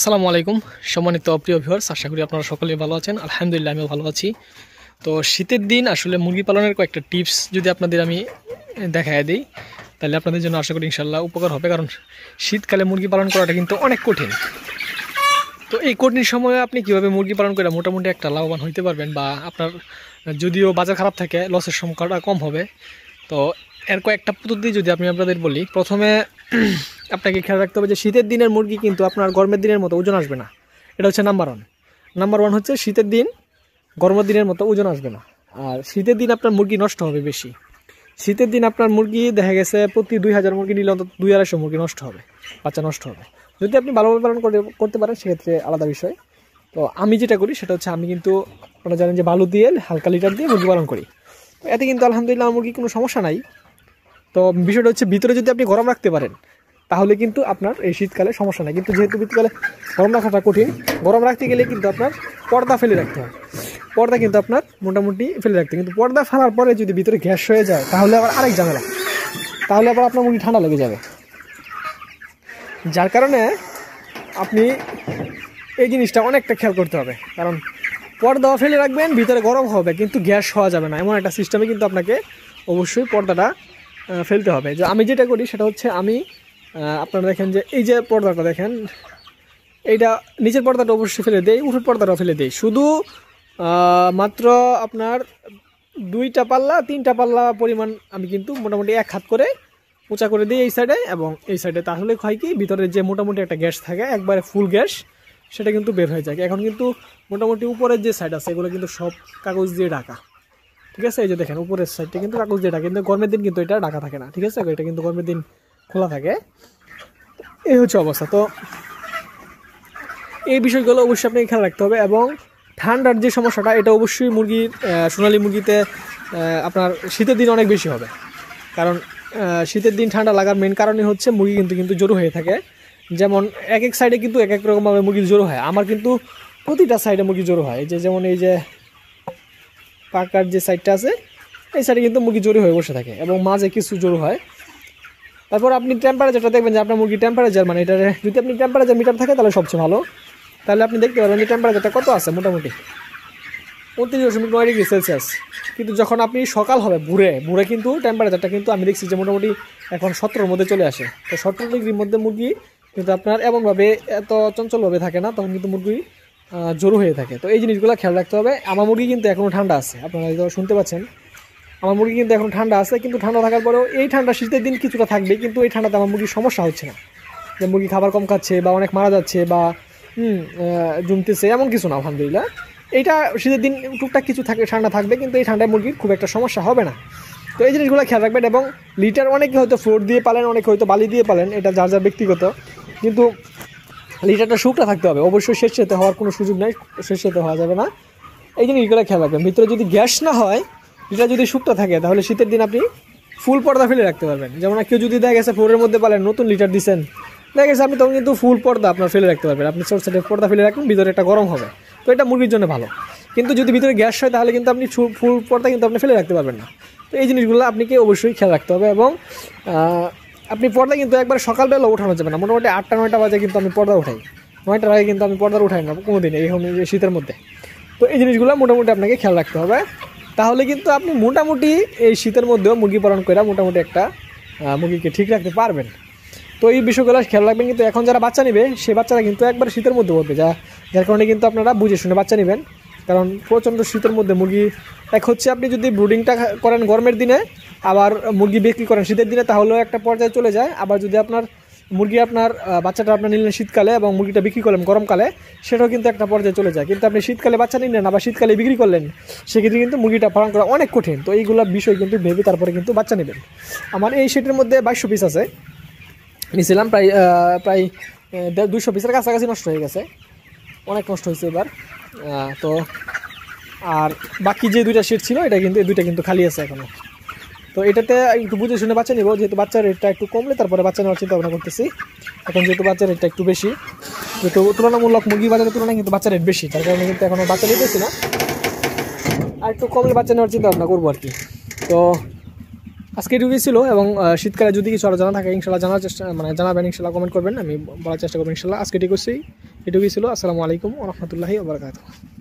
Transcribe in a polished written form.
আসসালামু আলাইকুম সম্মানিত প্রিয় ভিউয়ার্স, আশা করি আপনারা সকলেই ভালো আছেন। আলহামদুলিল্লাহ আমিও ভালো আছি। তো শীতের দিন আসলে মুরগি পালনের কয়েকটা টিপস যদি আপনাদের আমি দেখায় দিই তাহলে আপনাদের জন্য আশা করি ইনশাল্লাহ উপকার হবে, কারণ শীতকালে মুরগি পালন করাটা কিন্তু অনেক কঠিন। তো এই কঠিন সময়ে আপনি কীভাবে মুরগি পালন করে মোটামুটি একটা লাভবান হইতে পারবেন, বা আপনার যদিও বাজার খারাপ থাকে লসের সংখ্যাটা কম হবে। তো এর কয়েকটা পদ্ধতি যদি আমি আপনাদের বলি, প্রথমে আপনাকে খেয়াল রাখতে হবে যে শীতের দিনের মুরগি কিন্তু আপনার গরমের দিনের মতো ওজন আসবে না। এটা হচ্ছে নাম্বার ওয়ান হচ্ছে শীতের দিন গরমের দিনের মতো ওজন আসবে না। আর শীতের দিন আপনার মুরগি নষ্ট হবে বেশি। শীতের দিন আপনার মুরগি দেখা গেছে প্রতি 2000 মুরগি নিলে অন্তত 2-250 মুরগি নষ্ট হবে, বাচ্চা নষ্ট হবে। যদি আপনি ভালোভাবে পালন করতে পারেন সেক্ষেত্রে আলাদা বিষয়। তো আমি যেটা করি সেটা হচ্ছে আমি কিন্তু আপনারা জানেন যে বালু দিয়ে হালকা লিটার দিয়ে মুরগি পালন করি। তো এতে কিন্তু আলহামদুলিল্লাহ মুরগি কোনো সমস্যা নাই। তো বিষয়টা হচ্ছে ভিতরে যদি আপনি গরম রাখতে পারেন তাহলে কিন্তু আপনার এই শীতকালে সমস্যা নেই। কিন্তু যেহেতু শীতকালে গরম রাখাটা কঠিন, গরম রাখতে গেলে কিন্তু আপনার পর্দা ফেলে রাখতে হয়। পর্দা কিন্তু আপনার মোটামুটি ফেলে রাখতে, কিন্তু পর্দা ফেলার পরে যদি ভিতরে গ্যাস হয়ে যায় তাহলে আবার আরেক ঝামেলা, তাহলে আবার আপনার মুরগি ঠান্ডা লেগে যাবে। যার কারণে আপনি এই জিনিসটা অনেকটা খেয়াল করতে হবে, কারণ পর্দা ফেলে রাখবেন, ভিতরে গরম হবে কিন্তু গ্যাস হওয়া যাবে না, এমন একটা সিস্টেমে কিন্তু আপনাকে অবশ্যই পর্দাটা ফেলতে হবে। যে আমি যেটা করি সেটা হচ্ছে আমি আপনারা দেখেন যে এই যে পর্দাটা দেখেন, এইটা নিচের পর্দাটা অবশ্যই ফেলে দেই, উপরের পর্দাটাও ফেলে দেই। শুধু মাত্র আপনার 2টা পাল্লা 3টা পাল্লা পরিমাণ আমি কিন্তু মোটামুটি 1 হাত করে উঁচা করে দিই এই সাইডে এবং এই সাইডে। তাহলে হয় কি, ভিতরে যে মোটামুটি একটা গ্যাস থাকে একবারে ফুল গ্যাস সেটা কিন্তু বের হয়ে যায়। এখন কিন্তু মোটামুটি উপরের যে সাইড আছে এগুলো কিন্তু সব কাগজ দিয়ে ঢাকা, ঠিক আছে। এই যে দেখেন উপরের সাইডটা কিন্তু কাগজ দিয়ে ঢাকা, কিন্তু গরমের দিন কিন্তু এটা ঢাকা থাকে না, ঠিক আছে। এটা কিন্তু গরমের দিন খোলা থাকে। এই হচ্ছে অবস্থা। তো এই বিষয়গুলো অবশ্যই আপনাকে খেয়াল রাখতে হবে। এবং ঠান্ডার যে সমস্যাটা এটা অবশ্যই মুরগির সোনালী মুরগিতে আপনার শীতের দিন অনেক বেশি হবে, কারণ শীতের দিন ঠান্ডা লাগার মেন কারণই হচ্ছে মুরগি কিন্তু জড়ো হয়ে থাকে। যেমন এক এক সাইডে কিন্তু এক এক রকমভাবে মুরগি জড়ো হয়। আমার কিন্তু প্রতিটা সাইডে মুরগি জড়ো হয়। যেমন এই যে পাকার যে সাইডটা আছে এই সাইডে কিন্তু মুরগি জড়ো হয়ে বসে থাকে এবং মাঝে কিছু জড়ো হয়। তারপর আপনি টেম্পারেচারটা দেখবেন যে আপনার মুরগি টেম্পারেচার, মানে এটা যদি আপনি টেম্পারেচার মিটার থাকে তাহলে সবচেয়ে ভালো। তাহলে আপনি দেখতে পারবেন যে টেম্পারেচারটা কত আছে, মোটামুটি 29.9 ডিগ্রি সেলসিয়াস। কিন্তু যখন আপনি সকাল হবে ভোরে কিন্তু টেম্পারেচারটা কিন্তু আমি দেখছি যে মোটামুটি এখন 17-র মধ্যে চলে আসে। তো 17 ডিগ্রির মধ্যে মুরগি কিন্তু আপনার এমনভাবে এত চঞ্চলভাবে থাকে না, তখন কিন্তু মুরগি জড়ো হয়ে থাকে। তো এই জিনিসগুলো খেয়াল রাখতে হবে। আমার মুরগি কিন্তু এখনও ঠান্ডা আছে, আপনারা শুনতে পাচ্ছেন আমার মুরগি কিন্তু এখন ঠান্ডা আছে। কিন্তু ঠান্ডা থাকার পরেও এই ঠান্ডা শীতের দিন কিছুটা থাকবে, কিন্তু এই ঠান্ডাতে আমার মুরগির সমস্যা হচ্ছে না যে মুরগি খাবার কম খাচ্ছে বা অনেক মারা যাচ্ছে বা জমতেছে, এমন কিছু না আলহামদুলিল্লাহ। এইটা শীতের দিন টুকটাক কিছু থাকে, ঠান্ডা থাকবে, কিন্তু এই ঠান্ডায় মুরগির খুব একটা সমস্যা হবে না। তো এই জিনিসগুলো খেয়াল রাখবেন। এবং লিটার অনেকে হয়তো ফ্লোর দিয়ে পালেন, অনেকে হয়তো বালি দিয়ে পালেন, এটা যার যার ব্যক্তিগত, কিন্তু লিটারটা শুকনা থাকতে হবে। অবশ্যই স্বেচ্ছাতে হওয়ার কোনো সুযোগ নেই, স্বেচ্ছাতে হওয়া যাবে না। এই জিনিসগুলো খেয়াল রাখবেন। ভিতরে যদি গ্যাস না হয়, লিটার যদি শুকনা থাকে, তাহলে শীতের দিন আপনি ফুল পর্দা ফেলে রাখতে পারবেন। যেমন কেউ যদি দেখা গেছে ফ্লোরের মধ্যে পালেন, নতুন লিটার দিচ্ছেন, দেখা গেছে আপনি তখন কিন্তু ফুল পর্দা আপনার ফেলে রাখতে পারবেন। আপনি ছোট সাইডে পর্দা ফেলে রাখবেন, ভিতরে একটা গরম হবে, তো এটা মুরগির জন্য ভালো। কিন্তু যদি ভিতরে গ্যাস হয় তাহলে কিন্তু আপনি ফুল পর্দা কিন্তু আপনি ফেলে রাখতে পারবেন না। তো এই জিনিসগুলো আপনাকে অবশ্যই খেয়াল রাখতে হবে। এবং আপনি পর্দা কিন্তু একবার সকালবেলা উঠানো যাবে না, মোটামুটি 8টা-9টা বাজে কিন্তু আমি পর্দা উঠাই, 9টার আগে কিন্তু আমি পর্দা উঠাই না কোনো দিন এই শীতের মধ্যে। তো এই জিনিসগুলো মোটামুটি আপনাকে খেয়াল রাখতে হবে। তাহলে কিন্তু আপনি মোটামুটি এই শীতের মধ্যেও মুরগি পালন করে মোটামুটি একটা মুরগিকে ঠিক রাখতে পারবেন। তো এই বিষয়গুলো খেয়াল রাখবেন। কিন্তু এখন যারা বাচ্চা নেবে সেই বাচ্চারা কিন্তু একবার শীতের মধ্যে পড়বে, যার কারণে কিন্তু আপনারা বুঝে শুনে বাচ্চা নেবেন, কারণ প্রচণ্ড শীতের মধ্যে মুরগি এক হচ্ছে আপনি যদি ব্রুডিংটা করেন গরমের দিনে, আবার মুরগি বিক্রি করেন শীতের দিনে, তাহলেও একটা পর্যায়ে চলে যায়। আবার যদি আপনার মুরগি বাচ্চাটা আপনার নিলেন শীতকালে এবং মুরগিটা বিক্রি করলেন গরমকালে, সেটাও কিন্তু একটা পর্যায়ে চলে যায়। কিন্তু আপনি শীতকালে বাচ্চা নিলেন আবার শীতকালে বিক্রি করলেন, সেক্ষেত্রে কিন্তু মুরগিটা পালন করা অনেক কঠিন। তো এইগুলো বিষয় কিন্তু ভেবে তারপরে কিন্তু বাচ্চা নেবেন। আমার এই সেটের মধ্যে 2200 পিস আছে, নিয়েছিলাম প্রায় 200 পিসের কাছাকাছি নষ্ট হয়ে গেছে, অনেক নষ্ট হয়েছে এবার। তো আর বাকি যে 2টা সেট ছিল এটা কিন্তু এই 2টা কিন্তু খালি আছে এখনও। তো এটাতে একটু বুঝে শুনে বাচ্চা নেব, যেহেতু বাচ্চার রেটটা একটু কমলে তারপরে বাচ্চা নেওয়ার চিন্তা ভাবনা করতেছি। এখন যেহেতু বাচ্চার রেটটা একটু বেশি, যেহেতু তুলনামূলক মুরগি বাজারের তুলনায় কিন্তু বাচ্চার রেট বেশি, তার কারণে কিন্তু এখনও বাচ্চা নিতেছি না, আর একটু কমলে বাচ্চা নেওয়ার চিন্তা ভাবনা করবো আর কি। তো আজকে এটুকুই ছিল। এবং শীতকালে যদি কিছু আরও জানা থাকে ইনশাল্লাহ জানাবেন, ইনশাল্লাহ কমেন্ট করবেন, আমি বলার চেষ্টা করবো ইনশাল্লাহ। আজকে ঠিক করছি, এটুকুই ছিল। আসসালামু আলাইকুম ওয়া রাহমাতুল্লাহি ওয়া বারাকাতুহু।